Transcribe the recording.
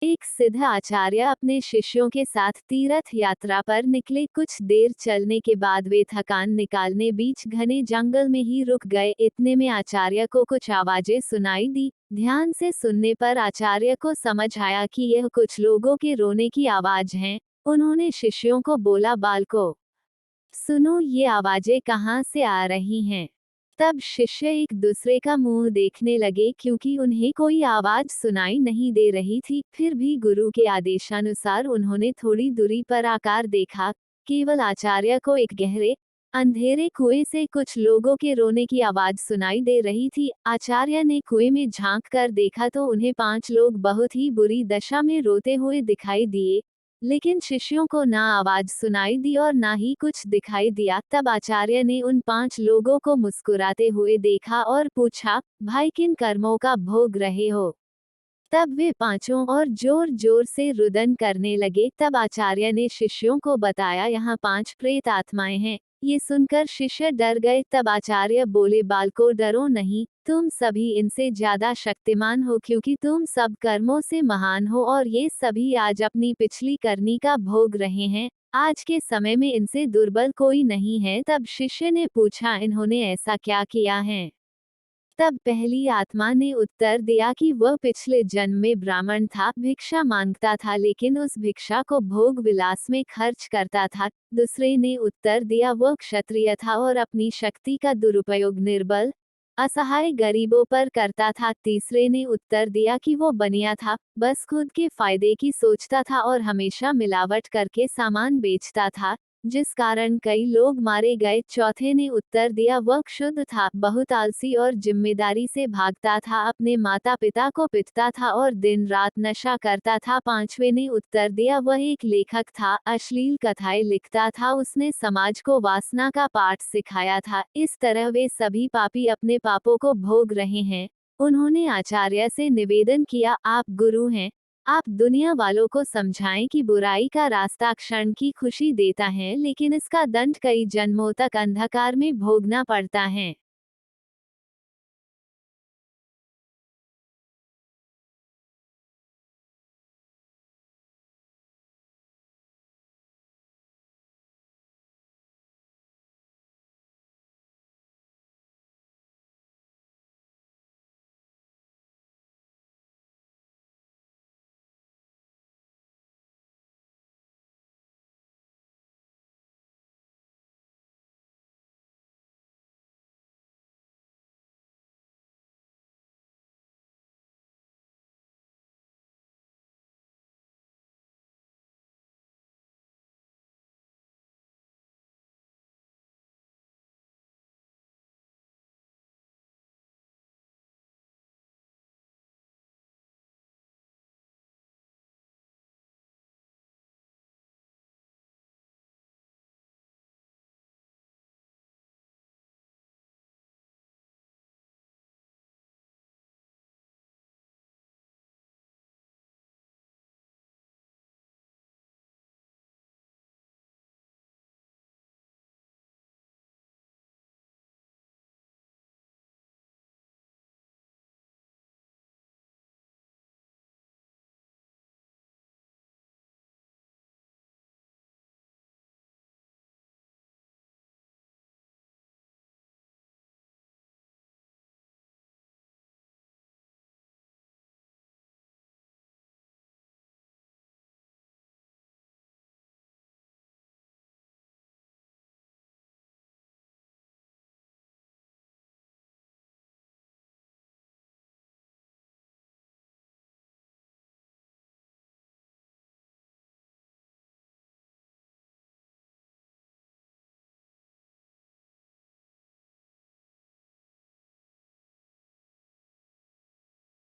एक सिद्ध आचार्य अपने शिष्यों के साथ तीर्थ यात्रा पर निकले। कुछ देर चलने के बाद वे थकान निकालने बीच घने जंगल में ही रुक गए। इतने में आचार्य को कुछ आवाजें सुनाई दी। ध्यान से सुनने पर आचार्य को समझ आया कि यह कुछ लोगों के रोने की आवाज है। उन्होंने शिष्यों को बोला, बालकों, सुनो, ये आवाजें कहाँ से आ रही हैं? तब शिष्य एक दूसरे का मुंह देखने लगे, क्योंकि उन्हें कोई आवाज सुनाई नहीं दे रही थी। फिर भी गुरु के आदेशानुसार उन्होंने थोड़ी दूरी पर आकर देखा। केवल आचार्य को एक गहरे अंधेरे कुएं से कुछ लोगों के रोने की आवाज सुनाई दे रही थी। आचार्य ने कुएं में झांक कर देखा तो उन्हें 5 लोग बहुत ही बुरी दशा में रोते हुए दिखाई दिए। लेकिन शिष्यों को ना आवाज सुनाई दी और ना ही कुछ दिखाई दिया। तब आचार्य ने उन 5 लोगों को मुस्कुराते हुए देखा और पूछा, भाई, किन कर्मों का भोग रहे हो? तब वे पांचों और जोर जोर से रुदन करने लगे। तब आचार्य ने शिष्यों को बताया, यहाँ 5 प्रेत आत्माएं हैं। ये सुनकर शिष्य डर गए। तब आचार्य बोले, बालकों, डरो नहीं, तुम सभी इनसे ज्यादा शक्तिमान हो, क्योंकि तुम सब कर्मों से महान हो और ये सभी आज अपनी पिछली करनी का भोग रहे हैं। आज के समय में इनसे दुर्बल कोई नहीं है। तब शिष्य ने पूछा, इन्होंने ऐसा क्या किया है? तब पहली आत्मा ने उत्तर दिया कि वह पिछले जन्म में ब्राह्मण था, भिक्षा मांगता था, लेकिन उस भिक्षा को भोग विलास में खर्च करता था। दूसरे ने उत्तर दिया, वह क्षत्रिय था और अपनी शक्ति का दुरुपयोग निर्बल असहाय गरीबों पर करता था। तीसरे ने उत्तर दिया कि वो बनिया था, बस खुद के फायदे की सोचता था और हमेशा मिलावट करके सामान बेचता था, जिस कारण कई लोग मारे गए। चौथे ने उत्तर दिया, वह क्षुद्र था, बहुत आलसी और जिम्मेदारी से भागता था, अपने माता पिता को पिटता था और दिन रात नशा करता था। पांचवे ने उत्तर दिया, वह एक लेखक था, अश्लील कथाएं लिखता था, उसने समाज को वासना का पाठ सिखाया था। इस तरह वे सभी पापी अपने पापों को भोग रहे हैं। उन्होंने आचार्य से निवेदन किया, आप गुरु हैं, आप दुनिया वालों को समझाएं कि बुराई का रास्ता क्षण की खुशी देता है, लेकिन इसका दंड कई जन्मों तक अंधकार में भोगना पड़ता है।